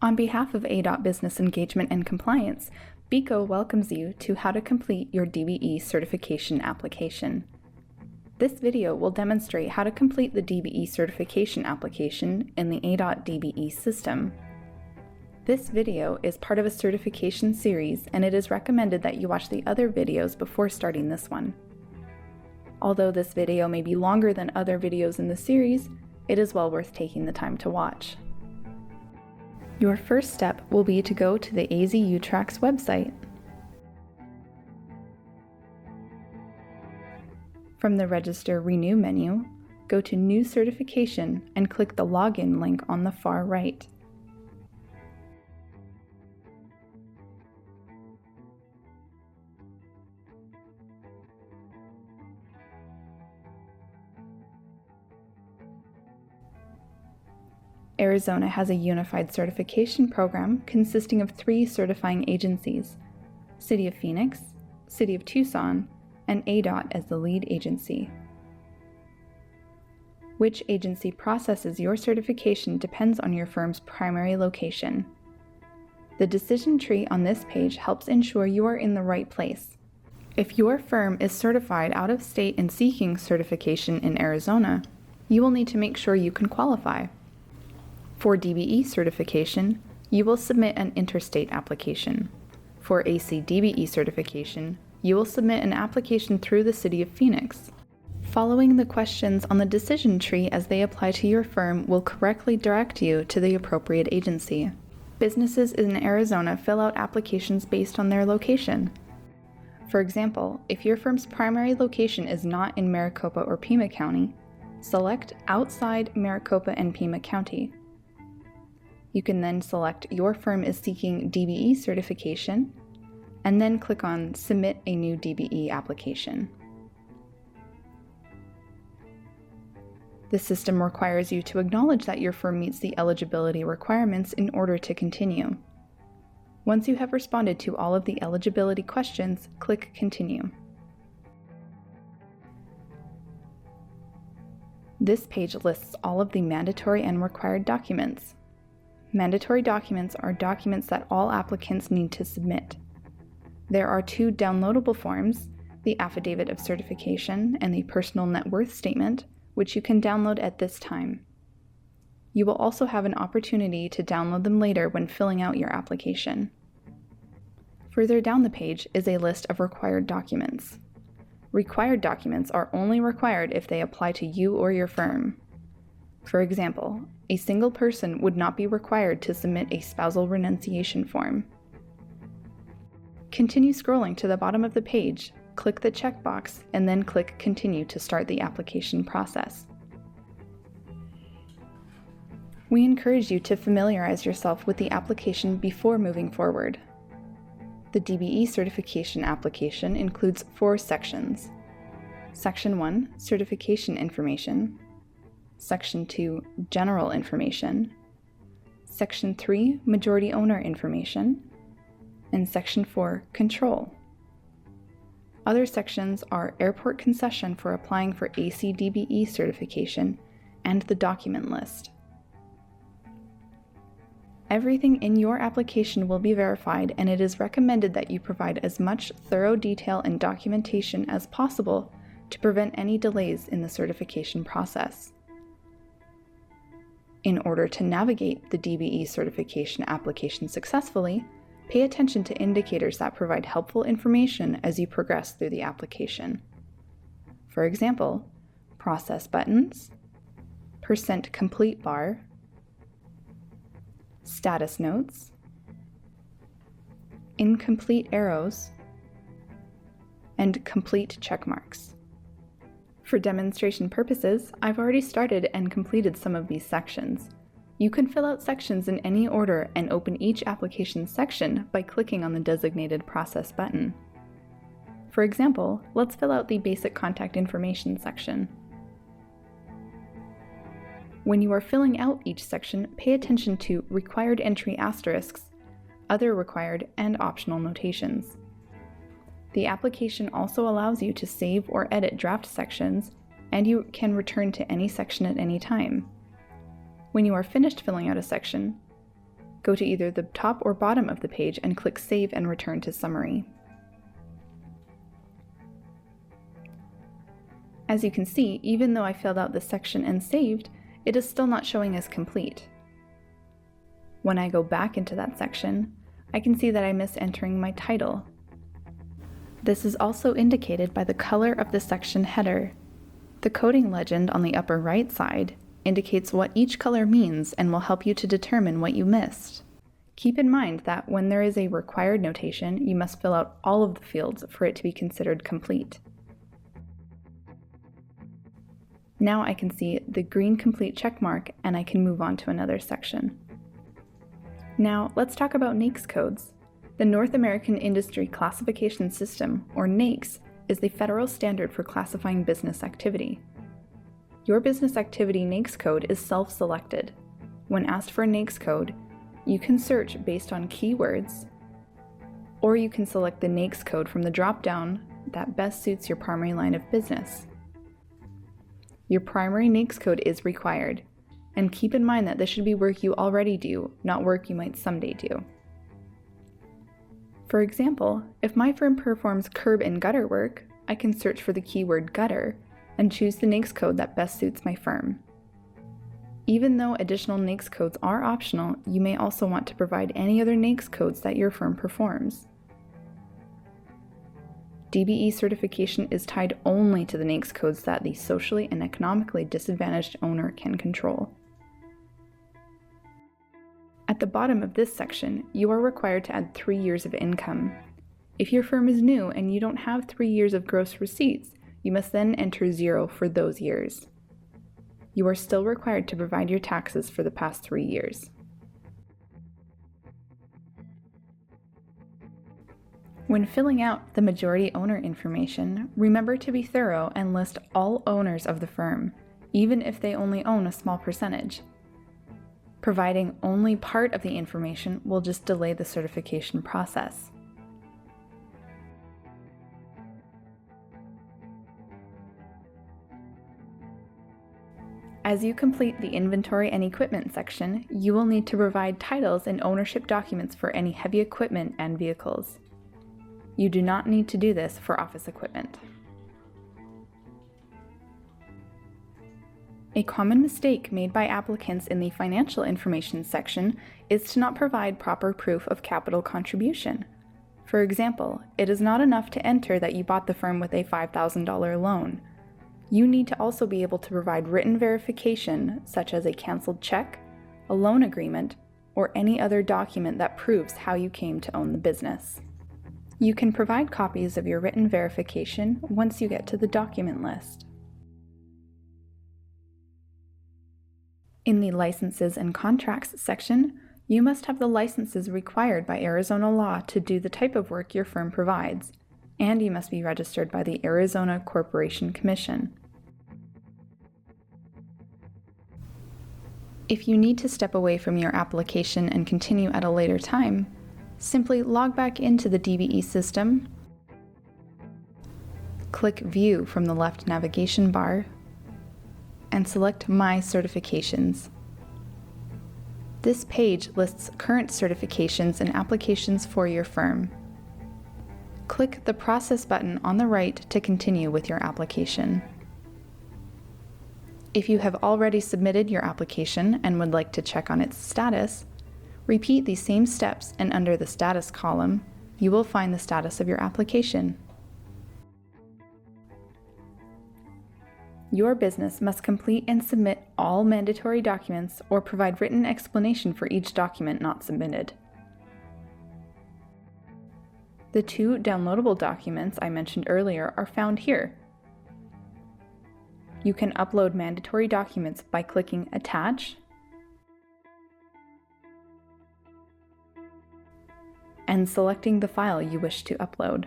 On behalf of ADOT Business Engagement and Compliance, BECO welcomes you to how to complete your DBE certification application. This video will demonstrate how to complete the DBE certification application in the ADOT DBE system. This video is part of a certification series, and it is recommended that you watch the other videos before starting this one. Although this video may be longer than other videos in the series, it is well worth taking the time to watch. Your first step will be to go to the AZUTRACS website. From the Register Renew menu, go to New Certification and click the Login link on the far right. Arizona has a unified certification program consisting of 3 certifying agencies: City of Phoenix, City of Tucson, and ADOT as the lead agency. Which agency processes your certification depends on your firm's primary location. The decision tree on this page helps ensure you are in the right place. If your firm is certified out of state and seeking certification in Arizona, you will need to make sure you can qualify. For DBE certification, you will submit an interstate application. For AC DBE certification, you will submit an application through the City of Phoenix. Following the questions on the decision tree as they apply to your firm will correctly direct you to the appropriate agency. Businesses in Arizona fill out applications based on their location. For example, if your firm's primary location is not in Maricopa or Pima County, select outside Maricopa and Pima County. You can then select your firm is seeking DBE certification, and then click on Submit a new DBE application. The system requires you to acknowledge that your firm meets the eligibility requirements in order to continue. Once you have responded to all of the eligibility questions, click Continue. This page lists all of the mandatory and required documents. Mandatory documents are documents that all applicants need to submit. There are 2 downloadable forms, the Affidavit of Certification and the Personal Net Worth Statement, which you can download at this time. You will also have an opportunity to download them later when filling out your application. Further down the page is a list of required documents. Required documents are only required if they apply to you or your firm. For example, a single person would not be required to submit a spousal renunciation form. Continue scrolling to the bottom of the page, click the checkbox, and then click Continue to start the application process. We encourage you to familiarize yourself with the application before moving forward. The DBE certification application includes 4 sections. Section 1, Certification Information. Section 2, General Information. Section 3, Majority Owner Information. And Section 4, Control. Other sections are Airport Concession for applying for AC DBE certification and the document list. Everything in your application will be verified, and it is recommended that you provide as much thorough detail and documentation as possible to prevent any delays in the certification process. In order to navigate the DBE certification application successfully, pay attention to indicators that provide helpful information as you progress through the application. For example, process buttons, % complete bar, status notes, incomplete arrows, and complete checkmarks. For demonstration purposes, I've already started and completed some of these sections. You can fill out sections in any order and open each application section by clicking on the designated process button. For example, let's fill out the basic contact information section. When you are filling out each section, pay attention to required entry asterisks, other required, and optional notations. The application also allows you to save or edit draft sections, and you can return to any section at any time. When you are finished filling out a section, Go to either the top or bottom of the page and click Save and return to Summary. As you can see, even though I filled out this section and saved, it is still not showing as complete. When I go back into that section, I can see that I missed entering my title. This is also indicated by the color of the section header. The coding legend on the upper right side indicates what each color means and will help you to determine what you missed. Keep in mind that when there is a required notation, you must fill out all of the fields for it to be considered complete. Now I can see the green complete check mark and I can move on to another section. Now let's talk about NAICS codes. The North American Industry Classification System, or NAICS, is the federal standard for classifying business activity. Your business activity NAICS code is self-selected. When asked for a NAICS code, you can search based on keywords, or you can select the NAICS code from the drop-down that best suits your primary line of business. Your primary NAICS code is required, and keep in mind that this should be work you already do, not work you might someday do. For example, if my firm performs curb and gutter work, I can search for the keyword gutter and choose the NAICS code that best suits my firm. Even though additional NAICS codes are optional, you may also want to provide any other NAICS codes that your firm performs. DBE certification is tied only to the NAICS codes that the socially and economically disadvantaged owner can control. At the bottom of this section, you are required to add 3 years of income. If your firm is new and you don't have 3 years of gross receipts, you must then enter 0 for those years. You are still required to provide your taxes for the past 3 years. When filling out the majority owner information, remember to be thorough and list all owners of the firm, even if they only own a small percentage. Providing only part of the information will just delay the certification process. As you complete the inventory and equipment section, you will need to provide titles and ownership documents for any heavy equipment and vehicles. You do not need to do this for office equipment. A common mistake made by applicants in the financial information section is to not provide proper proof of capital contribution. For example, it is not enough to enter that you bought the firm with a $5,000 loan. You need to also be able to provide written verification, such as a canceled check, a loan agreement, or any other document that proves how you came to own the business. You can provide copies of your written verification once you get to the document list. In the Licenses and Contracts section, you must have the licenses required by Arizona law to do the type of work your firm provides, and you must be registered by the Arizona Corporation Commission. If you need to step away from your application and continue at a later time, simply log back into the DBE system, click View from the left navigation bar, and select My Certifications. This page lists current certifications and applications for your firm. Click the Process button on the right to continue with your application. If you have already submitted your application and would like to check on its status, repeat these same steps, and under the Status column, you will find the status of your application. Your business must complete and submit all mandatory documents or provide written explanation for each document not submitted. The 2 downloadable documents I mentioned earlier are found here. You can upload mandatory documents by clicking Attach and selecting the file you wish to upload.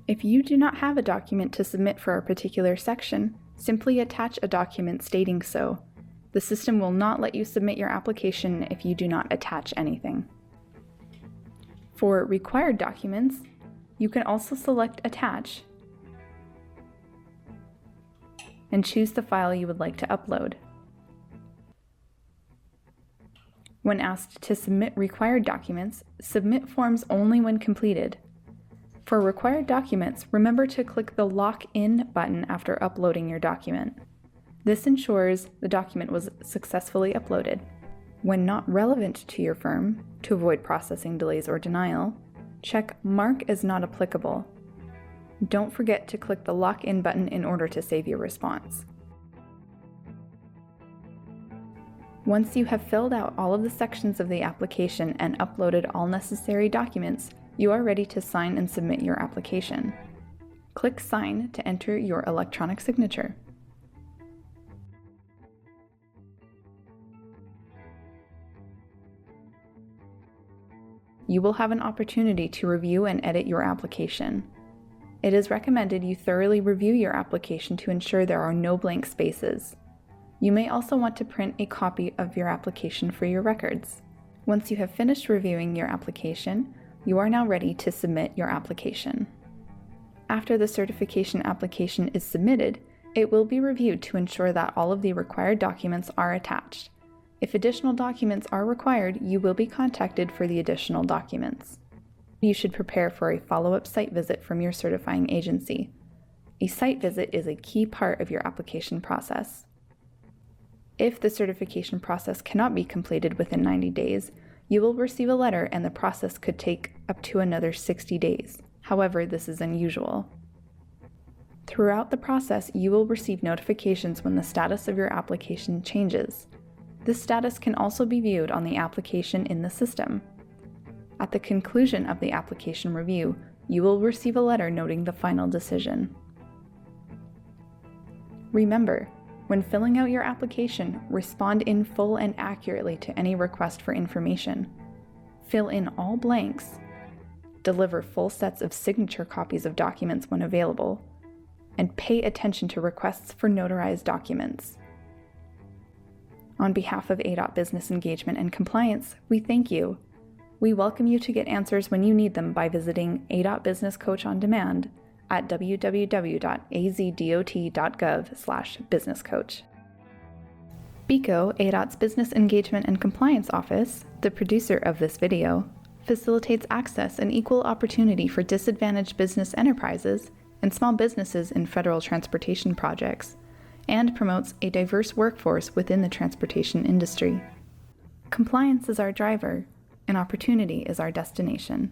If you do not have a document to submit for a particular section, simply attach a document stating so. The system will not let you submit your application if you do not attach anything. For required documents, you can also select Attach and choose the file you would like to upload. When asked to submit required documents, submit forms only when completed. For required documents, remember to click the Lock In button after uploading your document. This ensures the document was successfully uploaded. When not relevant to your firm, to avoid processing delays or denial, check Mark as Not Applicable. Don't forget to click the Lock In button in order to save your response. Once you have filled out all of the sections of the application and uploaded all necessary documents, you are ready to sign and submit your application. Click Sign to enter your electronic signature. You will have an opportunity to review and edit your application. It is recommended you thoroughly review your application to ensure there are no blank spaces. You may also want to print a copy of your application for your records. Once you have finished reviewing your application, you are now ready to submit your application. After the certification application is submitted, it will be reviewed to ensure that all of the required documents are attached. If additional documents are required, you will be contacted for the additional documents. You should prepare for a follow-up site visit from your certifying agency. A site visit is a key part of your application process. If the certification process cannot be completed within 90 days, you will receive a letter and the process could take up to another 60 days. However, this is unusual. Throughout the process, you will receive notifications when the status of your application changes. This status can also be viewed on the application in the system. At the conclusion of the application review, you will receive a letter noting the final decision. Remember, when filling out your application, respond in full and accurately to any request for information. Fill in all blanks. Deliver full sets of signature copies of documents when available. And pay attention to requests for notarized documents. On behalf of ADOT Business Engagement and Compliance, we thank you. We welcome you to get answers when you need them by visiting ADOT Business Coach on Demand at www.azdot.gov/businesscoach. BECO, ADOT's Business Engagement and Compliance Office, the producer of this video, facilitates access and equal opportunity for disadvantaged business enterprises and small businesses in federal transportation projects, and promotes a diverse workforce within the transportation industry. Compliance is our driver, and opportunity is our destination.